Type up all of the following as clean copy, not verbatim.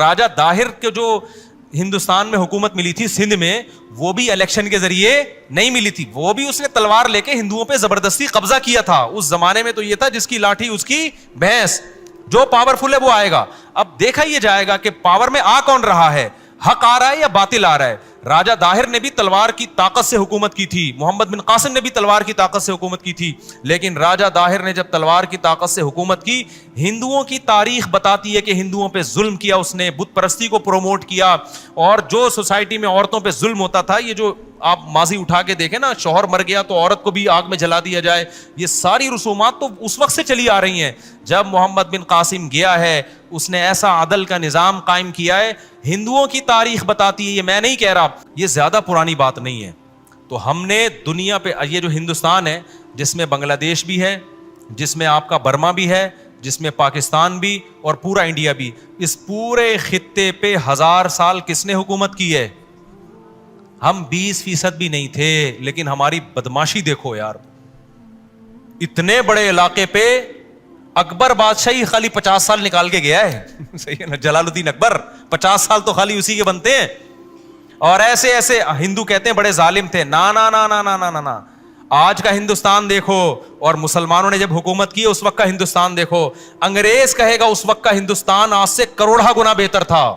راجہ داہر کے جو ہندوستان میں حکومت ملی تھی سندھ میں، وہ بھی الیکشن کے ذریعے نہیں ملی تھی، وہ بھی اس نے تلوار لے کے ہندوؤں پہ زبردستی قبضہ کیا تھا. اس زمانے میں تو یہ تھا جس کی لاٹھی اس کی بھینس، جو پاورفل ہے وہ آئے گا. اب دیکھا یہ جائے گا کہ پاور میں آ کون رہا ہے، حق آ رہا ہے یا باطل آ رہا ہے. راجہ داہر نے بھی تلوار کی طاقت سے حکومت کی تھی، محمد بن قاسم نے بھی تلوار کی طاقت سے حکومت کی تھی، لیکن راجہ داہر نے جب تلوار کی طاقت سے حکومت کی، ہندوؤں کی تاریخ بتاتی ہے کہ ہندوؤں پہ ظلم کیا اس نے، بت پرستی کو پروموٹ کیا، اور جو سوسائٹی میں عورتوں پہ ظلم ہوتا تھا، یہ جو آپ ماضی اٹھا کے دیکھیں نا، شوہر مر گیا تو عورت کو بھی آگ میں جلا دیا جائے، یہ ساری رسومات تو اس وقت سے چلی آ رہی ہیں. جب محمد بن قاسم گیا ہے، اس نے ایسا عدل کا نظام قائم کیا ہے. ہندوؤں کی تاریخ بتاتی ہے، یہ میں نہیں کہہ رہا، یہ زیادہ پرانی بات نہیں ہے. تو ہم نے دنیا پہ یہ جو ہندوستان ہے، جس میں بنگلہ دیش بھی ہے، جس میں آپ کا برما بھی ہے، جس میں پاکستان بھی اور پورا انڈیا بھی، اس پورے خطے پہ 1000 سال کس نے حکومت کی ہے؟ ہم 20% بھی نہیں تھے، لیکن ہماری بدماشی دیکھو یار. اتنے بڑے علاقے پہ اکبر بادشاہی خالی 50 سال نکال کے گیا ہے. صحیح ہے نا، جلال الدین اکبر 50 سال تو خالی اسی کے بنتے ہیں. اور ایسے ایسے ہندو کہتے ہیں بڑے ظالم تھے، نا نا نا نا نا نا نا. آج کا ہندوستان دیکھو اور مسلمانوں نے جب حکومت کی اس وقت کا ہندوستان دیکھو. انگریز کہے گا اس وقت کا ہندوستان آج سے کروڑا گنا بہتر تھا.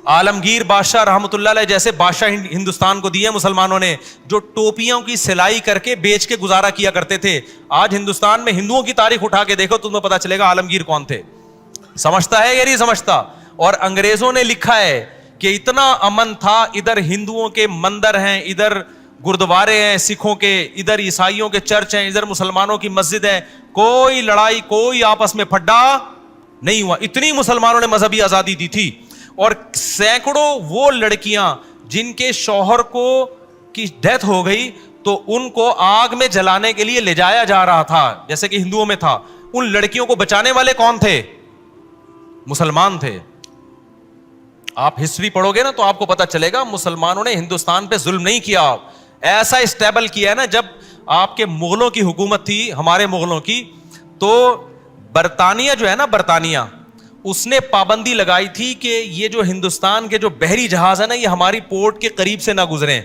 عالمگیر بادشاہ رحمۃ اللہ علیہ جیسے بادشاہ ہندوستان کو دیے مسلمانوں نے، جو ٹوپیوں کی سلائی کر کے بیچ کے گزارا کیا کرتے تھے. آج ہندوستان میں ہندوؤں کی تاریخ اٹھا کے دیکھو تو تمہیں پتا چلے گا عالمگیر کون تھے. سمجھتا ہے یا نہیں سمجھتا؟ اور انگریزوں نے لکھا ہے کہ اتنا امن تھا، ادھر ہندوؤں کے مندر ہیں، ادھر گردوارے ہیں سکھوں کے، ادھر عیسائیوں کے چرچ ہیں، ادھر مسلمانوں کی مسجد ہے، کوئی لڑائی، کوئی آپس میں پھڈا نہیں ہوا. اتنی مسلمانوں نے مذہبی آزادی دی تھی. اور سینکڑوں وہ لڑکیاں جن کے شوہر کو کی ڈیتھ ہو گئی تو ان کو آگ میں جلانے کے لیے لے جایا جا رہا تھا، جیسے کہ ہندوؤں میں تھا. ان لڑکیوں کو بچانے والے کون تھے؟ مسلمان تھے. آپ ہسٹری پڑھو گے نا تو آپ کو پتا چلے گا مسلمانوں نے ہندوستان پہ ظلم نہیں کیا. ایسا اسٹیبل کیا ہے نا، جب آپ کے مغلوں کی حکومت تھی، ہمارے مغلوں کی، تو برطانیہ جو ہے نا، برطانیہ، اس نے پابندی لگائی تھی کہ یہ جو ہندوستان کے جو بحری جہاز ہیں نا، یہ ہماری پورٹ کے قریب سے نہ گزریں،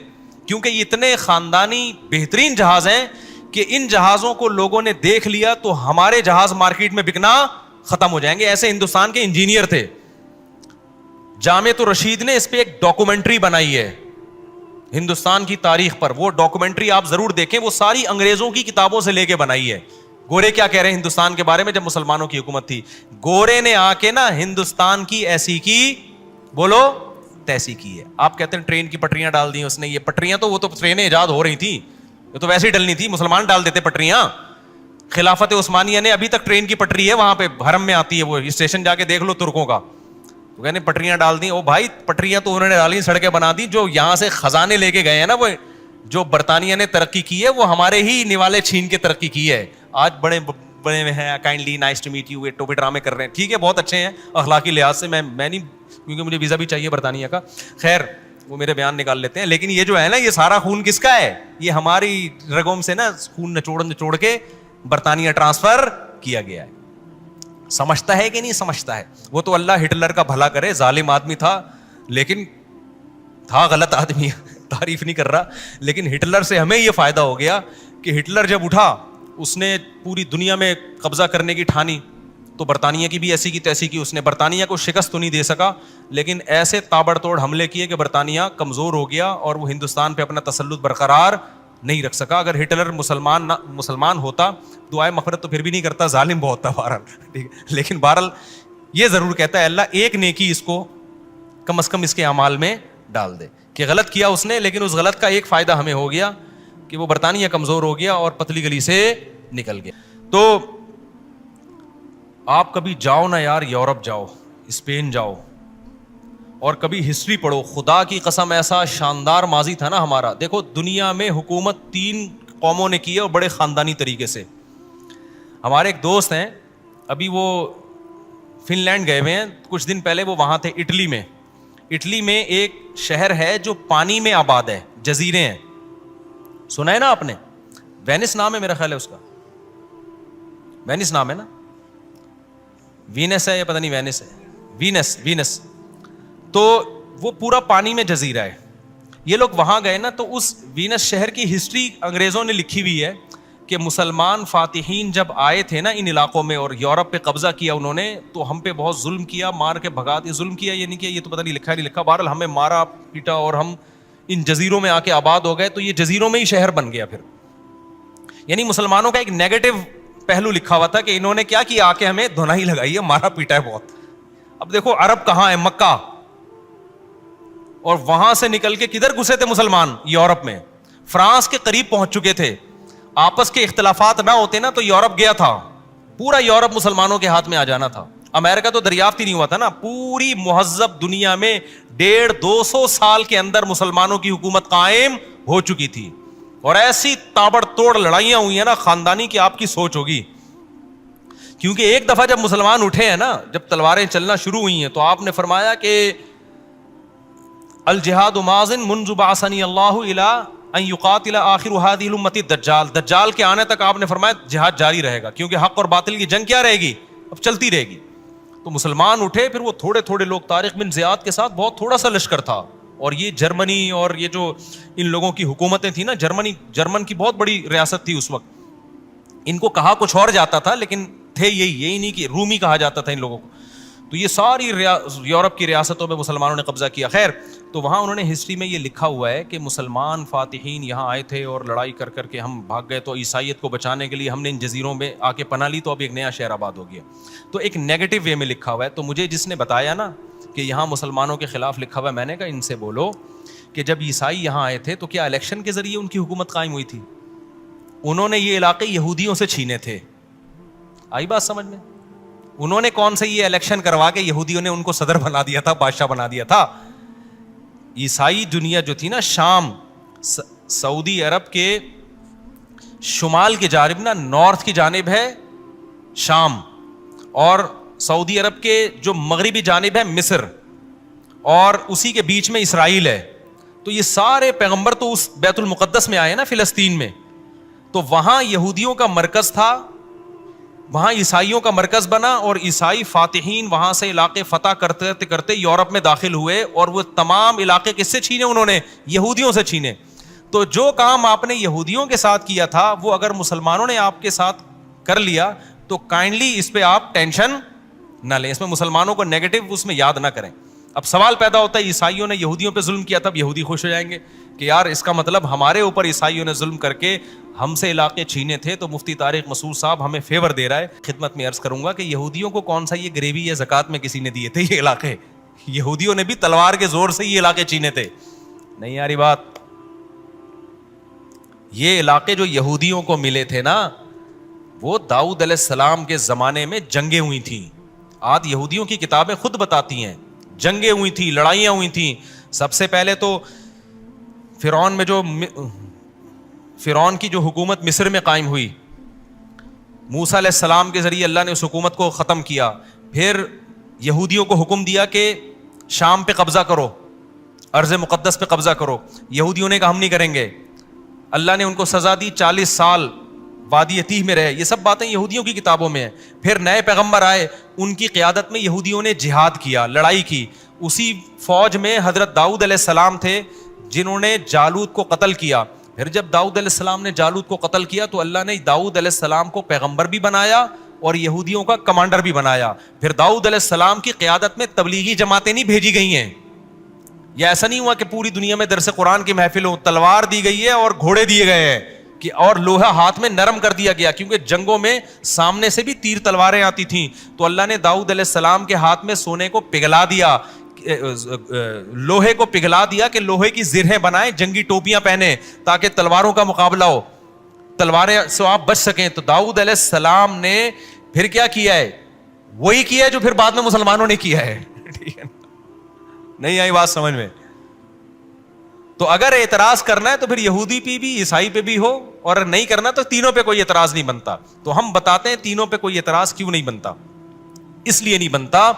کیونکہ یہ اتنے خاندانی بہترین جہاز ہیں کہ ان جہازوں کو لوگوں نے دیکھ لیا تو ہمارے جہاز مارکیٹ میں بکنا ختم ہو جائیں گے. ایسے ہندوستان کے انجینئر تھے. جامعۃ الرشید نے اس پہ ایک ڈاکومنٹری بنائی ہے ہندوستان کی تاریخ پر. وہ ڈاکومنٹری آپ ضرور دیکھیں، وہ ساری انگریزوں کی کتابوں سے لے کے بنائی ہے. گورے کیا کہہ رہے ہیں ہندوستان کے بارے میں جب مسلمانوں کی حکومت تھی. گورے نے آ کے نا ہندوستان کی ایسی کی، بولو تیسی کی ہے. آپ کہتے ہیں ٹرین کی پٹریاں ڈال دی اس نے. یہ پٹریاں تو وہ تو ٹرینیں ایجاد ہو رہی تھی، یہ تو ویسے ہی ڈلنی تھی، مسلمان ڈال دیتے پٹریاں. خلافت عثمانیہ نے ابھی تک ٹرین کی پٹری ہے وہاں پہ حرم میں آتی ہے، وہ اسٹیشن جا کے دیکھ لو ترکوں کا. تو کہنے پٹریاں ڈال دی. او بھائی پٹریاں تو انہوں نے ڈالی، سڑکیں بنا دی. جو یہاں سے خزانے لے کے گئے ہیں نا، وہ جو برطانیہ نے ترقی کی ہے وہ ہمارے ہی نوالے چھین کے ترقی کی ہے. آج بڑے بڑے میں ہیں، kindly nice to meet you, یہ ٹوپی ڈرامے کر رہے ہیں. ٹھیک ہے، بہت اچھے ہیں اخلاقی لحاظ سے، میں نہیں، کیونکہ مجھے ویزا بھی چاہیے برطانیہ کا. خیر وہ میرے بیان نکال لیتے ہیں. لیکن یہ جو ہے نا، یہ سارا خون کس کا ہے؟ یہ ہماری رگوں سے نا خون نچوڑ کے برطانیہ ٹرانسفر کیا گیا ہے. سمجھتا ہے کہ نہیں سمجھتا ہے؟ وہ تو اللہ ہٹلر کا بھلا کرے، ظالم آدمی تھا، لیکن تھا غلط آدمی، تعریف نہیں کر رہا. لیکن ہٹلر سے ہمیں یہ فائدہ ہو گیا کہ ہٹلر جب اٹھا، اس نے پوری دنیا میں قبضہ کرنے کی ٹھانی، تو برطانیہ کی بھی ایسی کی تیسی کی. اس نے برطانیہ کو شکست تو نہیں دے سکا، لیکن ایسے تابڑ توڑ حملے کیے کہ برطانیہ کمزور ہو گیا اور وہ ہندوستان پہ اپنا تسلط برقرار نہیں رکھ سکا. اگر ہٹلر مسلمان ہوتا، دعائے مغفرت تو پھر بھی نہیں کرتا، ظالم بہت تھا بہرحال، ٹھیک ہے. لیکن بہرحال یہ ضرور کہتا ہے اللہ ایک نیکی اس کو کم از کم اس کے اعمال میں ڈال دے، کہ غلط کیا اس نے، لیکن اس غلط کا ایک فائدہ ہمیں ہو گیا کہ وہ برطانیہ کمزور ہو گیا اور پتلی گلی سے نکل گیا. تو آپ کبھی جاؤ نا یار، یورپ جاؤ، اسپین جاؤ، اور کبھی ہسٹری پڑھو. خدا کی قسم ایسا شاندار ماضی تھا نا ہمارا. دیکھو دنیا میں حکومت 3 قوموں نے کی ہے اور بڑے خاندانی طریقے سے. ہمارے ایک دوست ہیں، ابھی وہ فن لینڈ گئے ہوئے ہیں، کچھ دن پہلے وہ وہاں تھے اٹلی میں. اٹلی میں ایک شہر ہے جو پانی میں آباد ہے، جزیرے ہیں. سنا ہے نا آپ نے؟ وینس نام ہے میرا خیال ہے اس کا، وینس نام ہے نا، وینس ہے یا پتہ نہیں وینس ہے، وینس تو وہ پورا پانی میں جزیرہ ہے. یہ لوگ وہاں گئے نا, تو اس وینس شہر کی ہسٹری انگریزوں نے لکھی ہوئی ہے کہ مسلمان فاتحین جب آئے تھے نا ان علاقوں میں اور یورپ پہ قبضہ کیا انہوں نے, تو ہم پہ بہت ظلم کیا, مار کے بھگا دیا. ظلم کیا یہ نہیں کیا, یہ تو پتہ نہیں لکھا نہیں لکھا, بہرحال ہمیں مارا پیٹا اور ہم ان جزیروں میں آ کے آباد ہو گئے. تو یہ جزیروں میں ہی شہر بن گیا پھر. یعنی مسلمانوں کا ایک نیگیٹو پہلو لکھا ہوا تھا کہ انہوں نے کیا کیا, آ کے ہمیں دھنائی لگائی ہے, مارا پیٹا ہے بہت. اب دیکھو عرب کہاں ہے, مکہ, اور وہاں سے نکل کے کدھر گھسے تھے مسلمان, یورپ میں. فرانس کے قریب پہنچ چکے تھے. آپس کے اختلافات نہ ہوتے نا تو یورپ گیا تھا, پورا یورپ مسلمانوں کے ہاتھ میں آ جانا تھا. امریکہ تو دریافت ہی نہیں ہوا تھا نا. پوری مہذب دنیا میں 150-200 سال کے اندر مسلمانوں کی حکومت قائم ہو چکی تھی, اور ایسی تابڑ توڑ لڑائیاں ہوئی ہیں نا خاندانی کی, آپ کی سوچ ہوگی. کیونکہ ایک دفعہ جب مسلمان اٹھے ہیں نا, جب تلواریں چلنا شروع ہوئی ہیں, تو آپ نے فرمایا کہ الجہاد ماضٍ منذ بعثنی اللہ الی ان یقاتل آخر هذه الامة الدجال. دجال کے آنے تک آپ نے فرمایا جہاد جاری رہے گا, کیونکہ حق اور باطل کی جنگ کیا رہے گی, اب چلتی رہے گی. تو مسلمان اٹھے, پھر وہ تھوڑے تھوڑے لوگ, طارق بن زیاد کے ساتھ بہت تھوڑا سا لشکر تھا, اور یہ جرمنی اور یہ جو ان لوگوں کی حکومتیں تھیں نا, جرمن کی بہت بڑی ریاست تھی اس وقت. ان کو کہا کچھ اور جاتا تھا, لیکن تھے یہی نہیں کہ رومی کہا جاتا تھا ان لوگوں کو. تو یہ ساری یورپ کی ریاستوں میں مسلمانوں نے قبضہ کیا. خیر, تو وہاں انہوں نے ہسٹری میں یہ لکھا ہوا ہے کہ مسلمان فاتحین یہاں آئے تھے اور لڑائی کر کر کے ہم بھاگ گئے, تو عیسائیت کو بچانے کے لیے ہم نے ان جزیروں میں آ کے پناہ لی, تو اب ایک نیا شہر آباد ہو گیا. تو ایک نیگیٹو وے میں لکھا ہوا ہے. تو مجھے جس نے بتایا نا کہ یہاں مسلمانوں کے خلاف لکھا ہوا ہے, میں نے کہا ان سے بولو کہ جب عیسائی یہاں آئے تھے تو کیا الیکشن کے ذریعے ان کی حکومت قائم ہوئی تھی؟ انہوں نے یہ علاقے یہودیوں سے چھینے تھے. آئی بات سمجھ میں؟ انہوں نے کون سے یہ الیکشن کروا کے یہودیوں نے ان کو صدر بنا دیا تھا, بادشاہ بنا دیا تھا. عیسائی دنیا جو تھی نا, شام, سعودی عرب کے شمال کی جانب نا, نارتھ کی جانب ہے شام, اور سعودی عرب کے جو مغربی جانب ہے مصر, اور اسی کے بیچ میں اسرائیل ہے. تو یہ سارے پیغمبر تو اس بیت المقدس میں آئے نا, فلسطین میں. تو وہاں یہودیوں کا مرکز تھا, وہاں عیسائیوں کا مرکز بنا, اور عیسائی فاتحین وہاں سے علاقے فتح کرتے کرتے یورپ میں داخل ہوئے, اور وہ تمام علاقے کس سے چھینے انہوں نے؟ یہودیوں سے چھینے. تو جو کام آپ نے یہودیوں کے ساتھ کیا تھا, وہ اگر مسلمانوں نے آپ کے ساتھ کر لیا تو کائنڈلی اس پہ آپ ٹینشن نہ لیں, اس میں مسلمانوں کو نیگیٹو اس میں یاد نہ کریں. اب سوال پیدا ہوتا ہے, عیسائیوں نے یہودیوں پہ ظلم کیا تھا, اب یہودی خوش ہو جائیں گے کہ یار اس کا مطلب ہمارے اوپر عیسائیوں نے ظلم کر کے ہم سے علاقے چھینے تھے, تو مفتی طارق مسعود صاحب ہمیں فیور دے رہا ہے. خدمت میں عرض کروں گا کہ یہودیوں کو کون سا یہ گریوی یا زکوٰۃ میں کسی نے دیے تھے یہ علاقے؟ یہودیوں نے بھی تلوار کے زور سے یہ علاقے چھینے تھے. نہیں یاری بات, یہ علاقے جو یہودیوں کو ملے تھے نا, وہ داؤد علیہ السلام کے زمانے میں جنگیں ہوئی تھیں. آج یہودیوں کی کتابیں خود بتاتی ہیں جنگیں ہوئی تھیں, لڑائیاں ہوئی تھیں. سب سے پہلے تو فرعون کی جو حکومت مصر میں قائم ہوئی, موسیٰ علیہ السلام کے ذریعے اللہ نے اس حکومت کو ختم کیا. پھر یہودیوں کو حکم دیا کہ شام پہ قبضہ کرو, ارض مقدس پہ قبضہ کرو. یہودیوں نے کہا ہم نہیں کریں گے. اللہ نے ان کو سزا دی, 40 سال وادی تیہ میں رہے. یہ سب باتیں یہودیوں کی کتابوں میں ہیں. پھر نئے پیغمبر آئے, ان کی قیادت میں یہودیوں نے جہاد کیا, لڑائی کی. اسی فوج میں حضرت داؤد علیہ السلام تھے جنہوں نے جالوت کو قتل کیا. پھر جب داؤد علیہ السلام نے جالوت کو قتل کیا تو اللہ نے داؤد علیہ السلام کو پیغمبر بھی بنایا اور یہودیوں کا کمانڈر بھی بنایا. پھر داؤد علیہ السلام کی قیادت میں تبلیغی جماعتیں نہیں بھیجی گئی ہیں. یہ ایسا نہیں ہوا کہ پوری دنیا میں درس قرآن کی محفل ہو, تلوار دی گئی ہے اور گھوڑے دیے گئے ہیں کہ اور لوہا ہاتھ میں نرم کر دیا گیا, کیونکہ جنگوں میں سامنے سے بھی تیر تلواریں آتی تھیں. تو اللہ نے داؤد علیہ السلام کے ہاتھ میں سونے کو پگھلا دیا, لوہے کو پگھلا دیا کہ لوہے کی زرہیں بنائیں, جنگی ٹوپیاں پہنے تاکہ تلواروں کا مقابلہ ہو, تلواریں سے آپ بچ سکیں. تو داؤد علیہ السلام نے پھر کیا کیا ہے؟ وہی کیا ہے جو پھر بعد میں مسلمانوں نے کیا ہے. ٹھیک ہے, نہیں آئی بات سمجھ میں؟ تو اگر اعتراض کرنا ہے تو پھر یہودی پہ بھی عیسائی پہ بھی ہو, اور نہیں کرنا تو تینوں پہ کوئی اعتراض نہیں بنتا. تو ہم بتاتے ہیں تینوں پہ کوئی اعتراض کیوں نہیں بنتا. اس لیے نہیں بنتا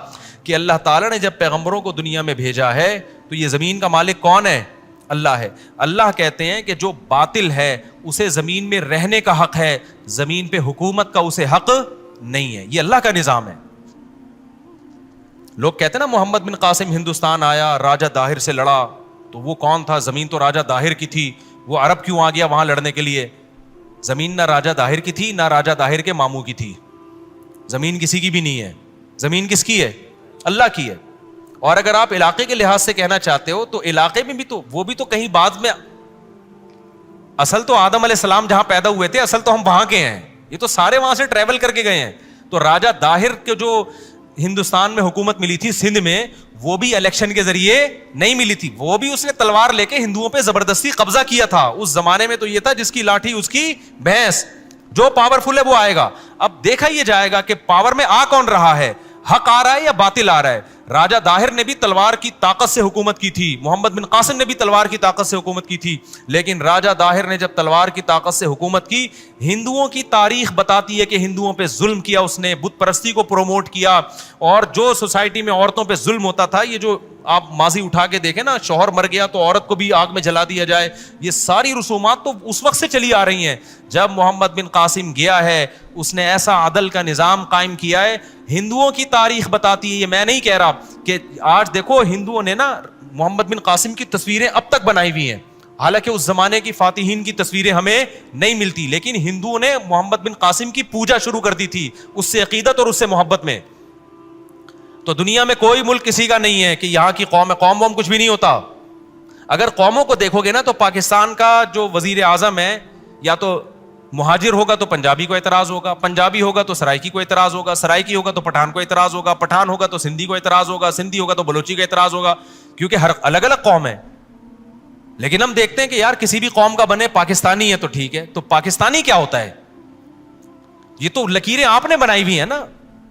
کہ اللہ تعالیٰ نے جب پیغمبروں کو دنیا میں بھیجا ہے تو یہ زمین کا مالک کون ہے؟ اللہ ہے. اللہ کہتے ہیں کہ جو باطل ہے اسے زمین میں رہنے کا حق ہے, زمین پہ حکومت کا اسے حق نہیں ہے. یہ اللہ کا نظام ہے. لوگ کہتے ہیں نا محمد بن قاسم ہندوستان آیا, راجہ داہر سے لڑا, تو وہ کون تھا؟ زمین تو راجہ داہر کی تھی, وہ عرب کیوں آ گیا وہاں لڑنے کے لیے؟ زمین نہ راجہ داہر کی تھی نہ راجہ داہر کے ماموں کی تھی, زمین کسی کی بھی نہیں ہے. زمین کس کی ہے؟ اللہ کی ہے. اور اگر آپ علاقے کے لحاظ سے کہنا چاہتے ہو تو علاقے میں بھی تو وہ بھی تو کہیں بعد میں, اصل تو آدم علیہ السلام جہاں پیدا ہوئے تھے اصل تو ہم وہاں کے ہیں, یہ تو سارے وہاں سے ٹریول کر کے گئے ہیں. تو راجہ داہر کے جو ہندوستان میں حکومت ملی تھی سندھ میں, وہ بھی الیکشن کے ذریعے نہیں ملی تھی, وہ بھی اس نے تلوار لے کے ہندوؤں پہ زبردستی قبضہ کیا تھا. اس زمانے میں تو یہ تھا جس کی لاٹھی اس کی بھینس, جو پاورفل ہے وہ آئے گا. اب دیکھا یہ جائے گا کہ پاور میں آ کون رہا ہے, حق آ رہا ہے یا باطل آ رہا ہے. راجہ داہر نے بھی تلوار کی طاقت سے حکومت کی تھی, محمد بن قاسم نے بھی تلوار کی طاقت سے حکومت کی تھی, لیکن راجہ داہر نے جب تلوار کی طاقت سے حکومت کی, ہندوؤں کی تاریخ بتاتی ہے کہ ہندوؤں پہ ظلم کیا اس نے, بت پرستی کو پروموٹ کیا, اور جو سوسائٹی میں عورتوں پہ ظلم ہوتا تھا, یہ جو آپ ماضی اٹھا کے دیکھیں نا, شوہر مر گیا تو عورت کو بھی آگ میں جلا دیا جائے, یہ ساری رسومات تو اس وقت سے چلی آ رہی ہیں. جب محمد بن قاسم گیا ہے اس نے ایسا عدل کا نظام قائم کیا ہے. ہندوؤں کی تاریخ بتاتی ہے, یہ میں نہیں کہہ رہا, کہ آج دیکھو ہندوؤں نے نا محمد بن قاسم کی تصویریں اب تک بنائی ہوئی ہیں, حالانکہ اس زمانے کی فاتحین کی تصویریں ہمیں نہیں ملتی, لیکن ہندوؤں نے محمد بن قاسم کی پوجا شروع کر دی تھی اس سے عقیدت اور اس سے محبت میں. تو دنیا میں کوئی ملک کسی کا نہیں ہے کہ یہاں کی قوم ہے, قوم ووم کچھ بھی نہیں ہوتا. اگر قوموں کو دیکھو گے نا تو پاکستان کا جو وزیر اعظم ہے, یا تو مہاجر ہوگا تو پنجابی کو اعتراض ہوگا, پنجابی ہوگا تو سرائکی کو اعتراض ہوگا, سرائکی ہوگا تو پٹھان کو اعتراض ہوگا, پٹھان ہوگا تو سندھی کو اعتراض ہوگا, سندھی ہوگا تو بلوچی کو اعتراض ہوگا, کیونکہ ہر الگ الگ قوم ہے. لیکن ہم دیکھتے ہیں کہ یار کسی بھی قوم کا بنے پاکستانی ہے تو ٹھیک ہے. تو پاکستانی کیا ہوتا ہے؟ یہ تو لکیریں آپ نے بنائی ہوئی ہیں نا.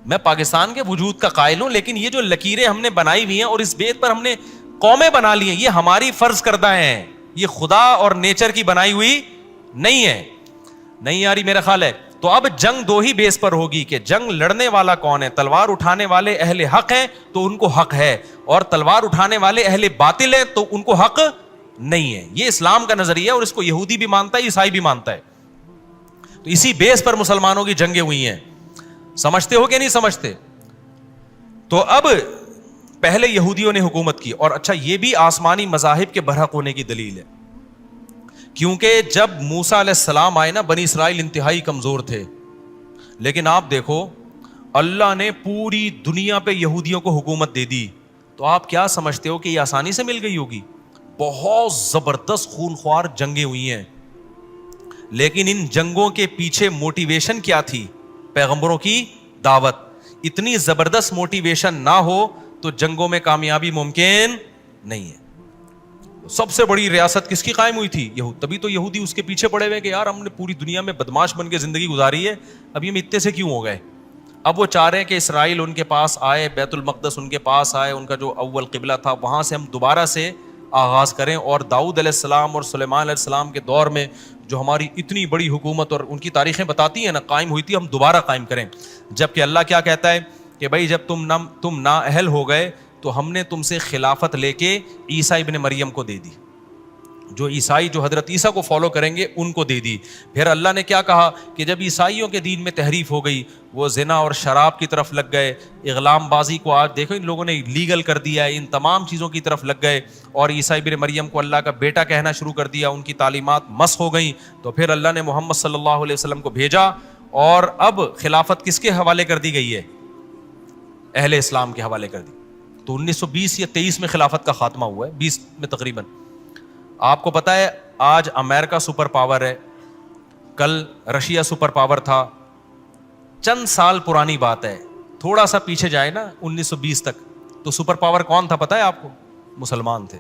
میں پاکستان کے وجود کا قائل ہوں, لیکن یہ جو لکیریں ہم نے بنائی ہوئی ہیں اور اس بیت پر ہم نے قومیں بنا لی ہیں, یہ ہماری فرض کردہ ہیں, یہ خدا اور نیچر کی بنائی ہوئی نہیں ہے. نہیں آ رہی میرا خیال ہے. تو اب جنگ دو ہی بیس پر ہوگی کہ جنگ لڑنے والا کون ہے. تلوار اٹھانے والے اہل حق ہیں تو ان کو حق ہے, اور تلوار اٹھانے والے اہل باطل ہیں تو ان کو حق نہیں ہے. یہ اسلام کا نظریہ ہے, اور اس کو یہودی بھی مانتا ہے, عیسائی بھی مانتا ہے. تو اسی بیس پر مسلمانوں کی جنگیں ہوئی ہیں. سمجھتے ہو کہ نہیں سمجھتے؟ تو اب پہلے یہودیوں نے حکومت کی, اور اچھا یہ بھی آسمانی مذاہب کے برحق ہونے کی دلیل ہے, کیونکہ جب موسیٰ علیہ السلام آئے نا, بنی اسرائیل انتہائی کمزور تھے, لیکن آپ دیکھو اللہ نے پوری دنیا پہ یہودیوں کو حکومت دے دی. تو آپ کیا سمجھتے ہو کہ یہ آسانی سے مل گئی ہوگی؟ بہت زبردست خونخوار جنگیں ہوئی ہیں, لیکن ان جنگوں کے پیچھے موٹیویشن کیا تھی؟ پیغمبروں کی دعوت. اتنی زبردست موٹیویشن نہ ہو تو جنگوں میں کامیابی ممکن نہیں ہے. سب سے بڑی ریاست کس کی قائم ہوئی تھی؟ یہود. تبھی تو یہودی اس کے پیچھے پڑے ہوئے کہ یار ہم نے پوری دنیا میں بدماش بن کے زندگی گزاری ہے, اب یہ اتنے سے کیوں ہو گئے؟ اب وہ چاہ رہے ہیں کہ اسرائیل ان کے پاس آئے, بیت المقدس ان کے پاس آئے, ان کا جو اول قبلہ تھا وہاں سے ہم دوبارہ سے آغاز کریں, اور داؤد علیہ السلام اور سلیمان علیہ السلام کے دور میں جو ہماری اتنی بڑی حکومت اور ان کی تاریخیں بتاتی ہیں نا قائم ہوئی تھی, ہم دوبارہ قائم کریں. جبکہ اللہ کیا کہتا ہے کہ بھائی جب تم نااہل ہو گئے تو ہم نے تم سے خلافت لے کے عیسیٰ ابن مریم کو دے دی, جو عیسائی جو حضرت عیسیٰ کو فالو کریں گے ان کو دے دی. پھر اللہ نے کیا کہا کہ جب عیسائیوں کے دین میں تحریف ہو گئی, وہ زنا اور شراب کی طرف لگ گئے, اغلام بازی کو آج دیکھو ان لوگوں نے لیگل کر دیا ہے, ان تمام چیزوں کی طرف لگ گئے, اور عیسیٰ ابن مریم کو اللہ کا بیٹا کہنا شروع کر دیا, ان کی تعلیمات مسخ ہو گئیں. تو پھر اللہ نے محمد صلی اللہ علیہ وسلم کو بھیجا, اور اب خلافت کس کے حوالے کر دی گئی ہے؟ اہل اسلام کے حوالے کر دی. تو 1920 یا 23 میں خلافت کا خاتمہ ہوا ہے, 20 میں تقریباً. آپ کو پتا ہے آج امریکہ سپر پاور ہے, کل رشیا سپر پاور تھا. چند سال پرانی بات ہے, تھوڑا سا پیچھے جائے نا 1920 تک, تو سپر پاور کون تھا پتا ہے آپ کو؟ مسلمان تھے.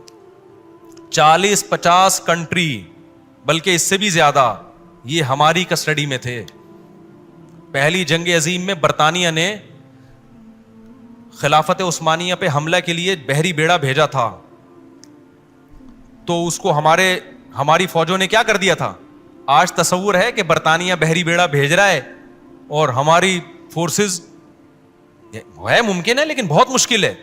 40-50 کنٹری, بلکہ اس سے بھی زیادہ, یہ ہماری کسٹڈی میں تھے. پہلی جنگ عظیم میں برطانیہ نے خلافت عثمانیہ پہ حملہ کے لیے بحری بیڑا بھیجا تھا, تو اس کو ہماری فوجوں نے کیا کر دیا تھا؟ آج تصور ہے کہ برطانیہ بحری بیڑا بھیج رہا ہے اور ہماری فورسز, ہے ممکن ہے لیکن بہت مشکل ہے.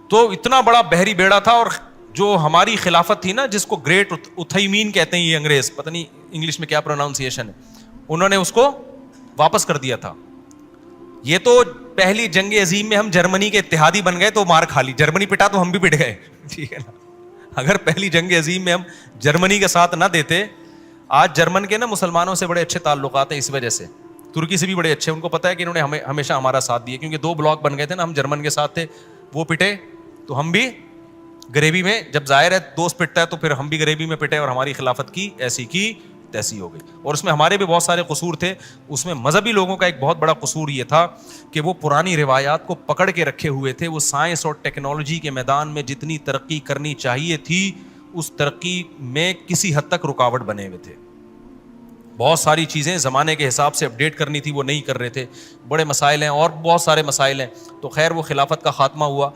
تو اتنا بڑا بحری بیڑا تھا, اور جو ہماری خلافت تھی نا, جس کو گریٹ اتھیمین کہتے ہیں یہ انگریز, پتہ نہیں انگلش میں کیا پروناؤنسیشن ہے, انہوں نے اس کو واپس کر دیا تھا. یہ تو پہلی جنگ عظیم میں ہم جرمنی کے اتحادی بن گئے تو مار کھا لی, جرمنی پٹا تو ہم بھی پٹ گئے, ٹھیک ہے نا. اگر پہلی جنگ عظیم میں ہم جرمنی کے ساتھ نہ دیتے, آج جرمن کے نا مسلمانوں سے بڑے اچھے تعلقات ہیں اس وجہ سے, ترکی سے بھی بڑے اچھے, ان کو پتا ہے کہ انہوں نے ہمیشہ ہمارا ساتھ دیا, کیونکہ 2 بلاک بن گئے تھے نا, ہم جرمن کے ساتھ تھے, وہ پٹے تو ہم بھی غریبی میں, جب ظاہر ہے دوست پٹتا ہے تو پھر ہم بھی غریبی میں پٹے, اور ہماری خلافت کی ایسی کی تیسی ہو گئی. اور اس میں ہمارے بھی بہت سارے قصور تھے. اس میں مذہبی لوگوں کا ایک بہت بڑا قصور یہ تھا کہ وہ پرانی روایات کو پکڑ کے رکھے ہوئے تھے. وہ سائنس اور ٹیکنالوجی کے میدان میں جتنی ترقی کرنی چاہیے تھی, اس ترقی میں کسی حد تک رکاوٹ بنے ہوئے تھے. بہت ساری چیزیں زمانے کے حساب سے اپڈیٹ کرنی تھی, وہ نہیں کر رہے تھے. بڑے مسائل ہیں اور بہت سارے مسائل ہیں. تو خیر وہ خلافت کا خاتمہ ہوا.